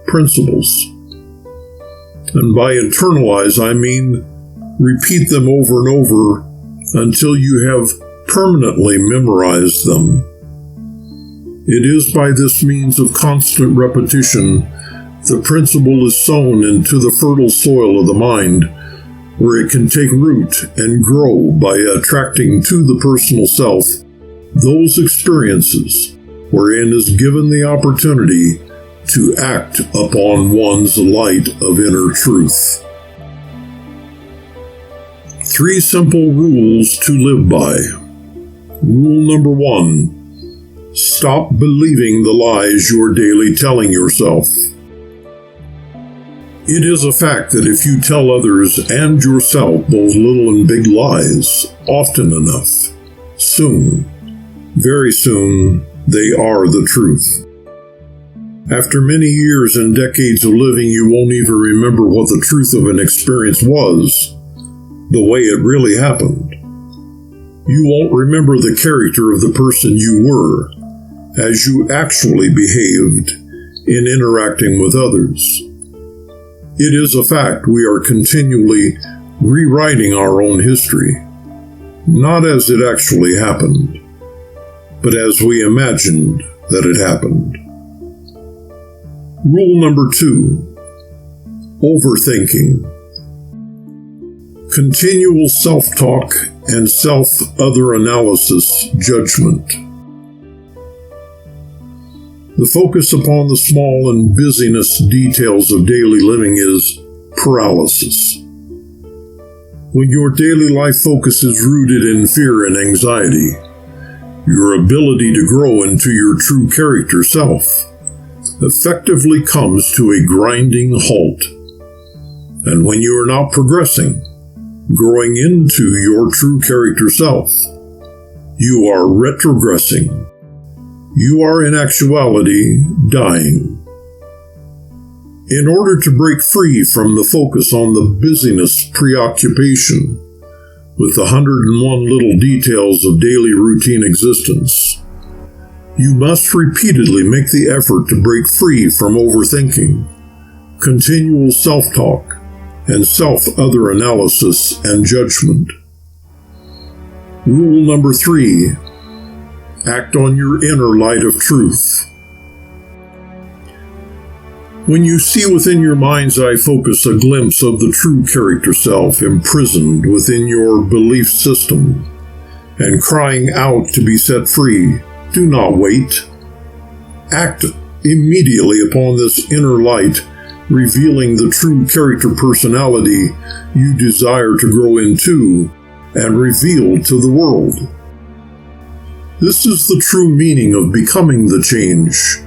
principles. And by internalize, I mean repeat them over and over until you have permanently memorized them. It is by this means of constant repetition the principle is sown into the fertile soil of the mind, where it can take root and grow by attracting to the personal self those experiences wherein is given the opportunity to act upon one's light of inner truth. 3 simple rules to live by. Rule number 1. Stop believing the lies you're daily telling yourself. It is a fact that if you tell others and yourself those little and big lies often enough, soon, very soon, they are the truth. After many years and decades of living, you won't even remember what the truth of an experience was, the way it really happened. You won't remember the character of the person you were, as you actually behaved in interacting with others. It is a fact we are continually rewriting our own history, not as it actually happened, but as we imagined that it happened. Rule number 2. Overthinking. Continual self-talk and self-other analysis judgment. The focus upon the small and busyness details of daily living is paralysis. When your daily life focus is rooted in fear and anxiety, your ability to grow into your true character self effectively comes to a grinding halt. And when you are not progressing, growing into your true character self, you are retrogressing. You are in actuality dying. In order to break free from the focus on the busyness preoccupation with the 101 little details of daily routine existence, you must repeatedly make the effort to break free from overthinking, continual self-talk, and self-other analysis and judgment. Rule number 3. Act on your inner light of truth. When you see within your mind's eye focus a glimpse of the true character self imprisoned within your belief system and crying out to be set free, do not wait. Act immediately upon this inner light, revealing the true character personality you desire to grow into and reveal to the world. This is the true meaning of becoming the change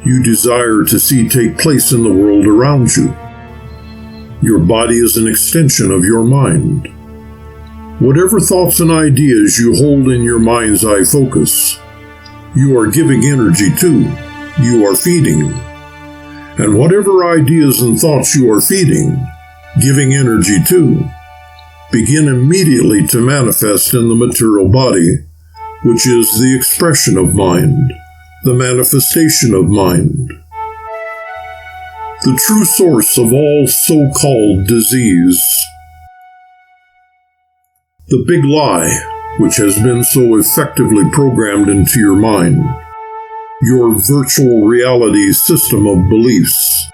you desire to see take place in the world around you. Your body is an extension of your mind. Whatever thoughts and ideas you hold in your mind's eye focus, you are giving energy to, you are feeding. And whatever ideas and thoughts you are feeding, giving energy to, begin immediately to manifest in the material body, which is the expression of mind, the manifestation of mind. The true source of all so-called disease. The big lie, which has been so effectively programmed into your mind, your virtual reality system of beliefs,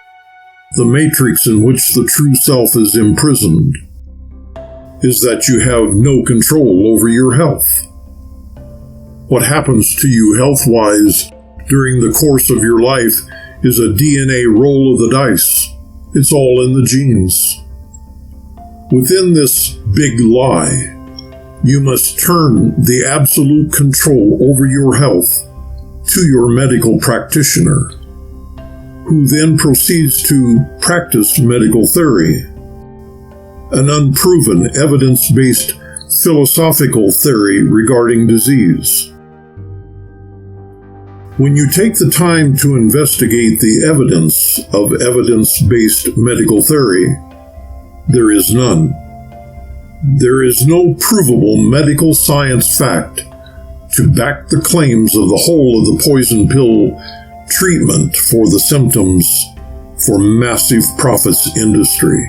the matrix in which the true self is imprisoned, is that you have no control over your health. What happens to you health-wise during the course of your life is a DNA roll of the dice. It's all in the genes. Within this big lie, you must turn the absolute control over your health to your medical practitioner, who then proceeds to practice medical theory, an unproven, evidence-based philosophical theory regarding disease. When you take the time to investigate the evidence of evidence-based medical theory, there is none. There is no provable medical science fact to back the claims of the whole of the poison pill treatment for the symptoms for massive profits industry.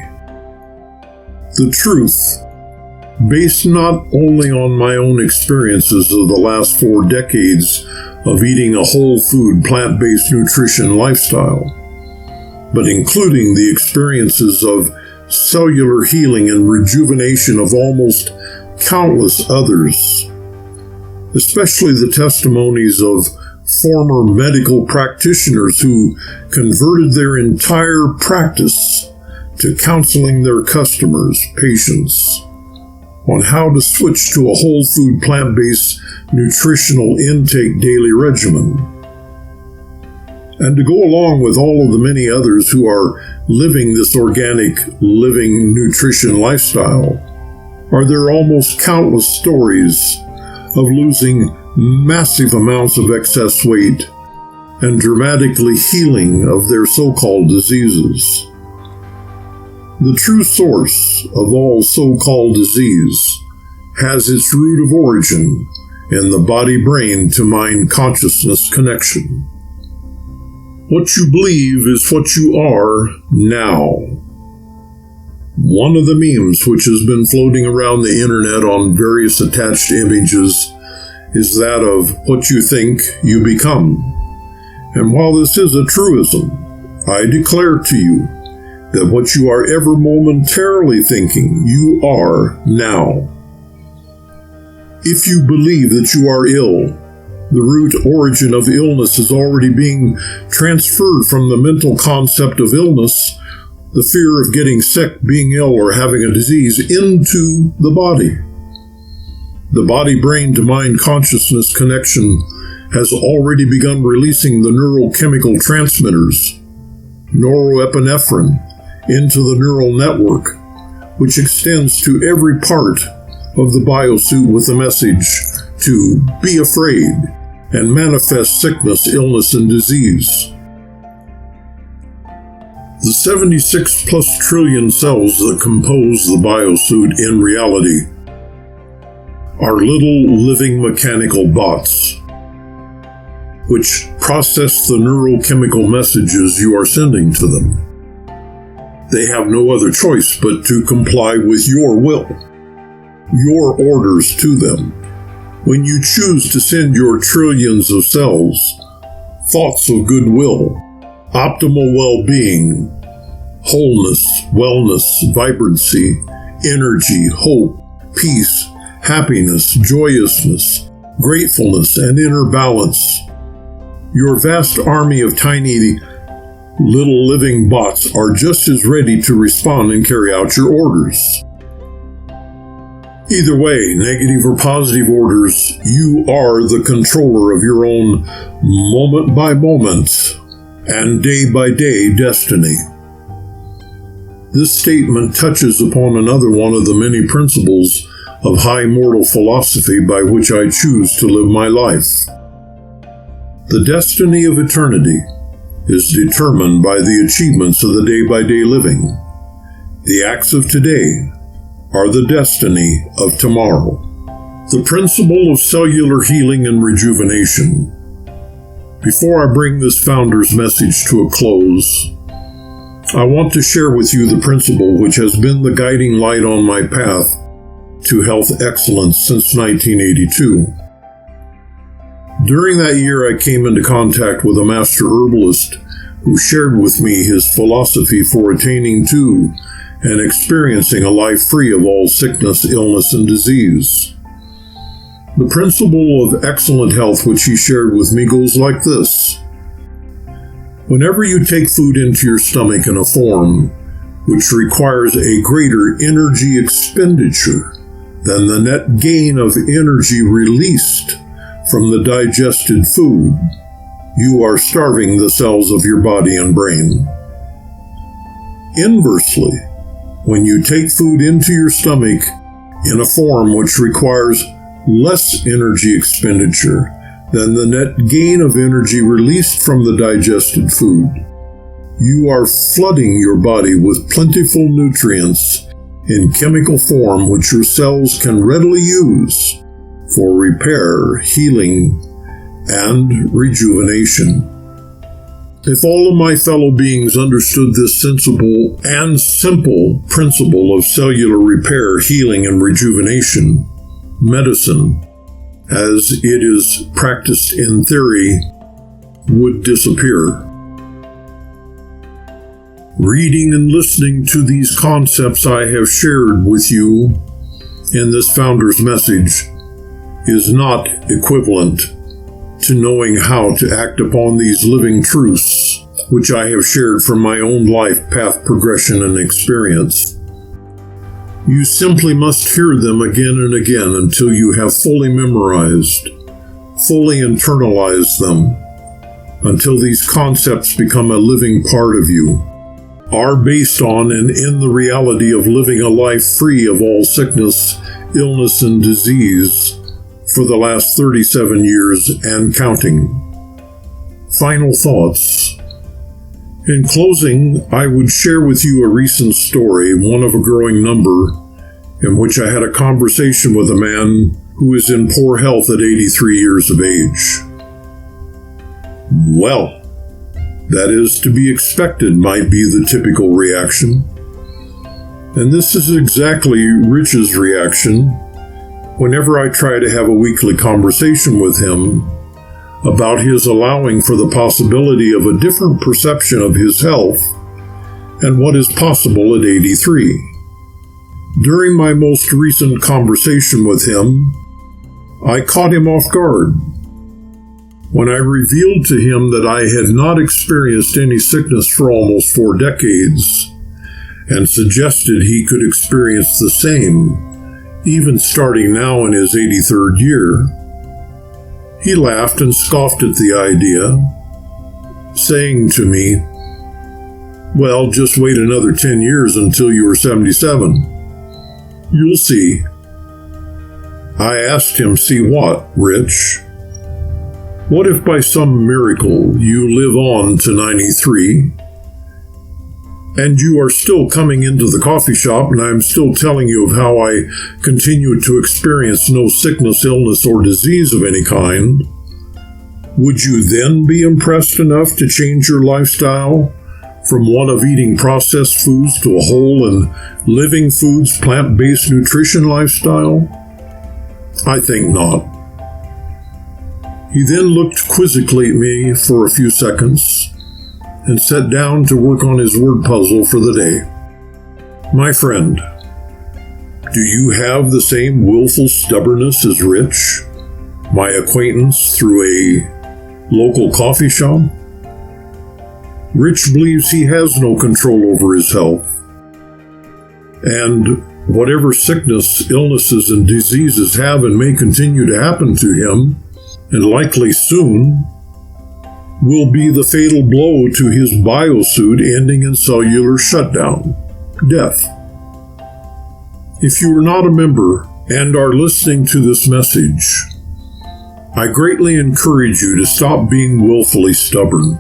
The truth, based not only on my own experiences of the last 4 decades of eating a whole food, plant-based nutrition lifestyle, but including the experiences of cellular healing and rejuvenation of almost countless others, especially the testimonies of former medical practitioners who converted their entire practice to counseling their customers, patients, on how to switch to a whole food, plant-based nutritional intake daily regimen. And to go along with all of the many others who are living this organic living nutrition lifestyle, are there almost countless stories of losing massive amounts of excess weight and dramatically healing of their so-called diseases. The true source of all so-called disease has its root of origin in the body-brain to mind consciousness connection. What you believe is what you are now. One of the memes which has been floating around the internet on various attached images is that of what you think you become. And while this is a truism, I declare to you that what you are ever momentarily thinking, you are now. If you believe that you are ill, the root origin of illness is already being transferred from the mental concept of illness, the fear of getting sick, being ill, or having a disease, into the body. The body-brain to mind consciousness connection has already begun releasing the neurochemical transmitters, norepinephrine, into the neural network, which extends to every part of the biosuit with the message to be afraid and manifest sickness, illness, and disease. The 76 plus trillion cells that compose the biosuit in reality are little living mechanical bots, which process the neurochemical messages you are sending to them. They have no other choice but to comply with your will, your orders to them. When you choose to send your trillions of cells thoughts of goodwill, optimal well-being, wholeness, wellness, vibrancy, energy, hope, peace, happiness, joyousness, gratefulness, and inner balance, your vast army of tiny little living bots are just as ready to respond and carry out your orders. Either way, negative or positive orders, you are the controller of your own moment-by-moment and day-by-day destiny. This statement touches upon another one of the many principles of high mortal philosophy by which I choose to live my life. The destiny of eternity is determined by the achievements of the day-by-day living. The acts of today are the destiny of tomorrow. The principle of cellular healing and rejuvenation. Before I bring this founder's message to a close, I want to share with you the principle which has been the guiding light on my path to health excellence since 1982. During that year, I came into contact with a master herbalist who shared with me his philosophy for attaining to and experiencing a life free of all sickness, illness, and disease. The principle of excellent health which he shared with me goes like this. Whenever you take food into your stomach in a form which requires a greater energy expenditure than the net gain of energy released from the digested food, you are starving the cells of your body and brain. Inversely, when you take food into your stomach in a form which requires less energy expenditure than the net gain of energy released from the digested food, you are flooding your body with plentiful nutrients in chemical form which your cells can readily use for repair, healing, and rejuvenation. If all of my fellow beings understood this sensible and simple principle of cellular repair, healing, and rejuvenation, medicine, as it is practiced in theory, would disappear. Reading and listening to these concepts I have shared with you in this Founder's Message is not equivalent to knowing how to act upon these living truths, which I have shared from my own life path progression and experience. You simply must hear them again and again until you have fully memorized, fully internalized them, until these concepts become a living part of you, are based on and in the reality of living a life free of all sickness, illness, and disease for the last 37 years and counting. Final thoughts. In closing, I would share with you a recent story, one of a growing number, in which I had a conversation with a man who is in poor health at 83 years of age. Well, that is to be expected, might be the typical reaction. And this is exactly Rich's reaction whenever I try to have a weekly conversation with him about his allowing for the possibility of a different perception of his health and what is possible at 83. During my most recent conversation with him, I caught him off guard when I revealed to him that I had not experienced any sickness for almost 4 decades and suggested he could experience the same, even starting now in his 83rd year. He laughed and scoffed at the idea, saying to me, "Well, just wait another 10 years until you are 77. You'll see." I asked him, "See what, Rich? What if by some miracle you live on to 93, and you are still coming into the coffee shop and I'm still telling you of how I continue to experience no sickness, illness, or disease of any kind? Would you then be impressed enough to change your lifestyle from one of eating processed foods to a whole and living foods, plant-based nutrition lifestyle? I think not." He then looked quizzically at me for a few seconds and sat down to work on his word puzzle for the day. "My friend, do you have the same willful stubbornness as Rich, my acquaintance through a local coffee shop? Rich believes he has no control over his health, and whatever sickness, illnesses, and diseases have and may continue to happen to him, and likely soon, will be the fatal blow to his biosuit, ending in cellular shutdown, death. If you are not a member and are listening to this message, I greatly encourage you to stop being willfully stubborn.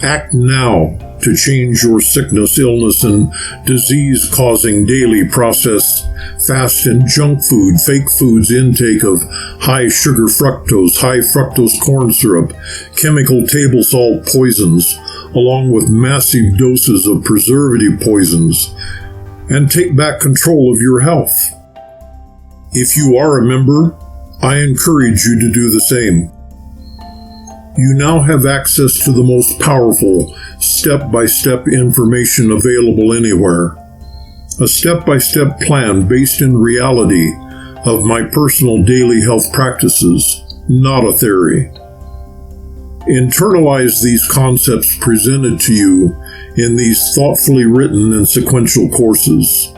Act now to change your sickness, illness, and disease-causing daily processed, fast and junk food, fake foods intake of high sugar fructose, high fructose corn syrup, chemical table salt poisons, along with massive doses of preservative poisons, and take back control of your health. If you are a member, I encourage you to do the same. You now have access to the most powerful, step-by-step information available anywhere. A step-by-step plan based in reality of my personal daily health practices, not a theory. Internalize these concepts presented to you in these thoughtfully written and sequential courses.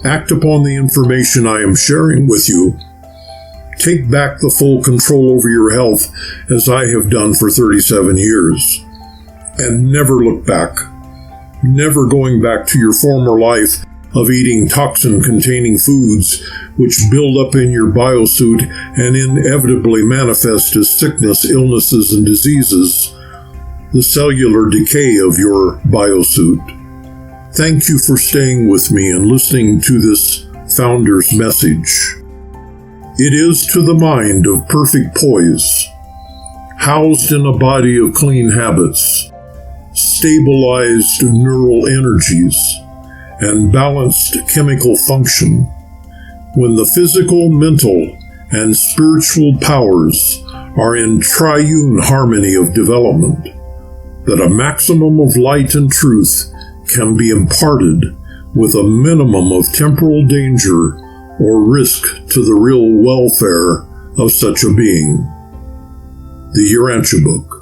Act upon the information I am sharing with you. Take back the full control over your health as I have done for 37 years. And never look back. Never going back to your former life of eating toxin-containing foods which build up in your biosuit and inevitably manifest as sickness, illnesses, and diseases, the cellular decay of your biosuit. Thank you for staying with me and listening to this Founder's Message. It is to the mind of perfect poise, housed in a body of clean habits, stabilized neural energies, and balanced chemical function, when the physical, mental, and spiritual powers are in triune harmony of development, that a maximum of light and truth can be imparted with a minimum of temporal danger or risk to the real welfare of such a being. The Urantia Book.